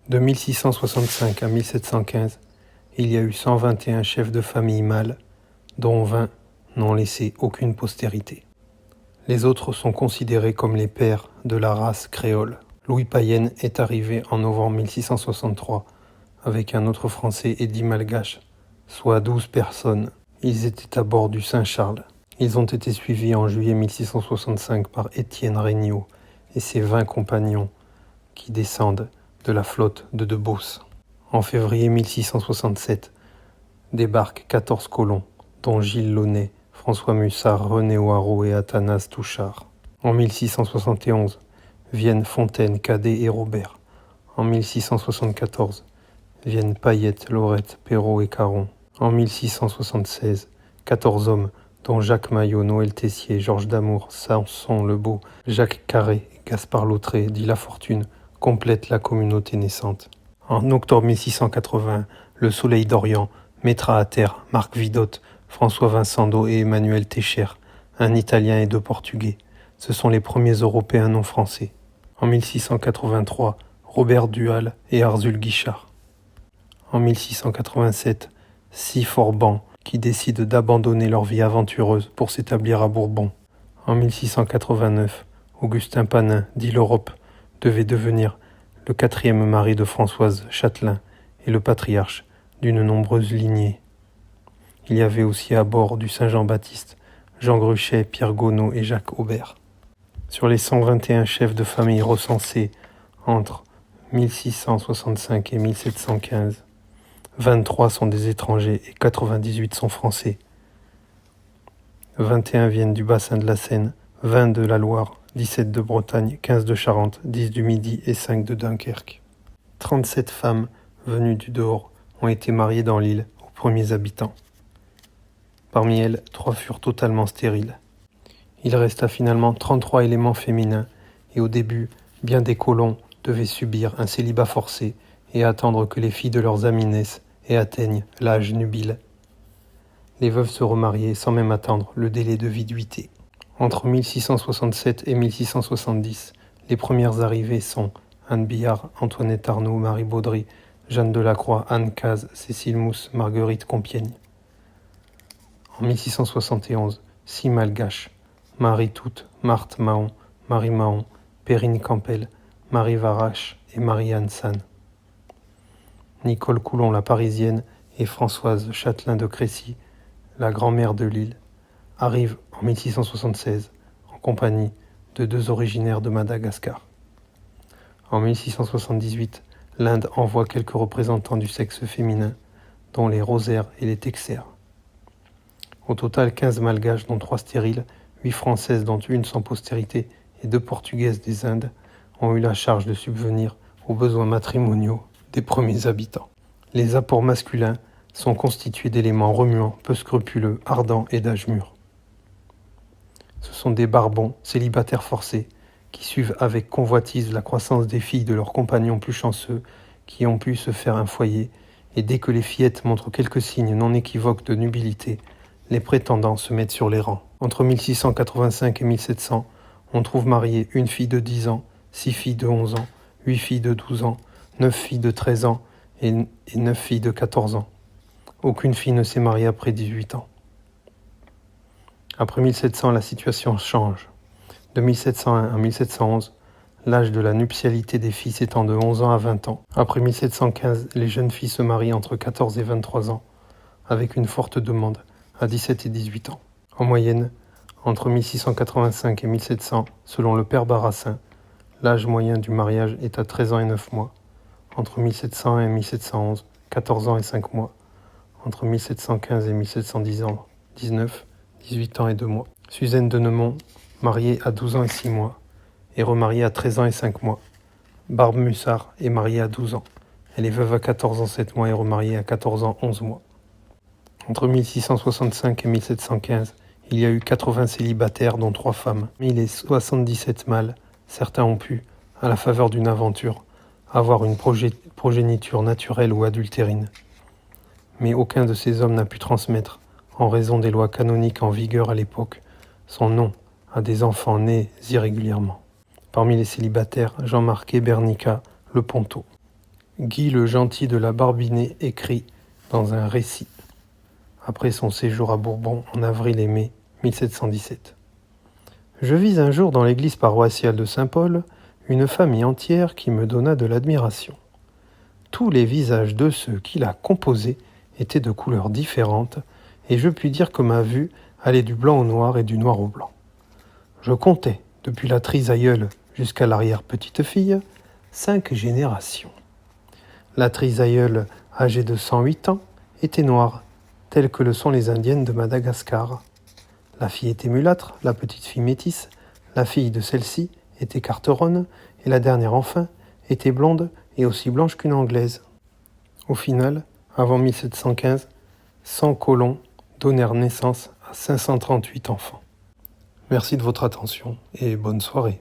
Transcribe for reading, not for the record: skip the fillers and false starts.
De 1665 à 1715, il y a eu 121 chefs de famille mâles, dont 20 n'ont laissé aucune postérité. Les autres sont considérés comme les pères de la race créole. Louis Payenne est arrivé en novembre 1663 avec un autre Français et 10 Malgaches, soit 12 personnes. Ils étaient à bord du Saint-Charles. Ils ont été suivis en juillet 1665 par Étienne Regnault et ses 20 compagnons qui descendent de la flotte de De Beauce. En février 1667, débarquent 14 colons, dont Gilles Launay, François Mussard, René Hoareau et Athanase Touchard. En 1671, viennent Fontaine, Cadet et Robert. En 1674, viennent Payette, Laurette, Perrault et Caron. En 1676, 14 hommes, dont Jacques Maillot, Noël Tessier, Georges Damour, Samson Lebeau, Jacques Carré, Gaspard Lautré, dit La Fortune, complètent la communauté naissante. En octobre 1680, le Soleil d'Orient mettra à terre Marc Vidot, François Vincendo et Emmanuel Técher, un Italien et 2 Portugais. Ce sont les premiers Européens non français. En 1683, Robert Duhal et Arzul Guichard. En 1687, 6 Forbans qui décident d'abandonner leur vie aventureuse pour s'établir à Bourbon. En 1689, Augustin Panin, dit l'Europe, devait devenir le 4e mari de Françoise Châtelain et le patriarche d'une nombreuse lignée. Il y avait aussi à bord du Saint-Jean-Baptiste Jean Gruchet, Pierre Gonod et Jacques Aubert. Sur les 121 chefs de famille recensés entre 1665 et 1715, 23 sont des étrangers et 98 sont français. 21 viennent du bassin de la Seine, 20 de la Loire, 17 de Bretagne, 15 de Charente, 10 du Midi et 5 de Dunkerque. 37 femmes venues du dehors ont été mariées dans l'île aux premiers habitants. Parmi elles, 3 furent totalement stériles. Il resta finalement 33 éléments féminins et au début, bien des colons devaient subir un célibat forcé et attendre que les filles de leurs amis naissent et atteignent l'âge nubile. Les veuves se remariaient sans même attendre le délai de viduité. Entre 1667 et 1670, les premières arrivées sont Anne Billard, Antoinette Arnaud, Marie Baudry, Jeanne Delacroix, Anne Cazes, Cécile Mousse, Marguerite Compiègne. En 1671, 6 Malgaches, Marie Toute, Marthe Mahon, Marie Mahon, Perrine Campbell, Marie Varache et Marie-Anne Sanne. Nicole Coulon, la Parisienne, et Françoise Châtelain de Crécy, la grand-mère de l'île, arrivent en 1676 en compagnie de 2 originaires de Madagascar. En 1678, l'Inde envoie quelques représentants du sexe féminin, dont les Rosaires et les Texers. Au total, 15 Malgaches, dont 3 stériles, 8 Françaises, dont 1 sans postérité, et 2 Portugaises des Indes, ont eu la charge de subvenir aux besoins matrimoniaux des premiers habitants. Les apports masculins sont constitués d'éléments remuants, peu scrupuleux, ardents et d'âge mûr. Ce sont des barbons, célibataires forcés, qui suivent avec convoitise la croissance des filles de leurs compagnons plus chanceux, qui ont pu se faire un foyer, et dès que les fillettes montrent quelques signes non équivoques de nubilité, les prétendants se mettent sur les rangs. Entre 1685 et 1700, on trouve mariées 1 fille de 10 ans, 6 filles de 11 ans, 8 filles de 12 ans, 9 filles de 13 ans et 9 filles de 14 ans. Aucune fille ne s'est mariée après 18 ans. Après 1700, la situation change. De 1701 à 1711, l'âge de la nuptialité des filles s'étend de 11 ans à 20 ans. Après 1715, les jeunes filles se marient entre 14 et 23 ans, avec une forte demande à 17 et 18 ans. En moyenne, entre 1685 et 1700, selon le père Barassin, l'âge moyen du mariage est à 13 ans et 9 mois. Entre 1700 et 1711, 14 ans et 5 mois. Entre 1715 et 1719, 18 ans et 2 mois. Suzanne de Nemours, mariée à 12 ans et 6 mois, est remariée à 13 ans et 5 mois. Barbe Mussard est mariée à 12 ans. Elle est veuve à 14 ans 7 mois et remariée à 14 ans 11 mois. Entre 1665 et 1715, il y a eu 80 célibataires, dont 3 femmes. Mais les 77 mâles, certains ont pu, à la faveur d'une aventure, avoir une progéniture naturelle ou adultérine. Mais aucun de ces hommes n'a pu transmettre, en raison des lois canoniques en vigueur à l'époque, son nom à des enfants nés irrégulièrement. Parmi les célibataires, Jean Marquet, Bernica, Le Ponto. Guy le Gentil de la Barbinais écrit dans un récit, après son séjour à Bourbon en avril et mai 1717. Je vis un jour dans l'église paroissiale de Saint-Paul une famille entière qui me donna de l'admiration. Tous les visages de ceux qui la composaient étaient de couleurs différentes, et je puis dire que ma vue allait du blanc au noir et du noir au blanc. Je comptais, depuis la trisaïeule jusqu'à l'arrière-petite-fille, 5 générations. La trisaïeule, âgée de 108 ans, était noire, telle que le sont les indiennes de Madagascar. La fille était mulâtre, la petite fille métisse, la fille de celle-ci était carteronne, et la dernière enfin était blonde et aussi blanche qu'une anglaise. Au final, avant 1715, 100 colons donnèrent naissance à 538 enfants. Merci de votre attention et bonne soirée.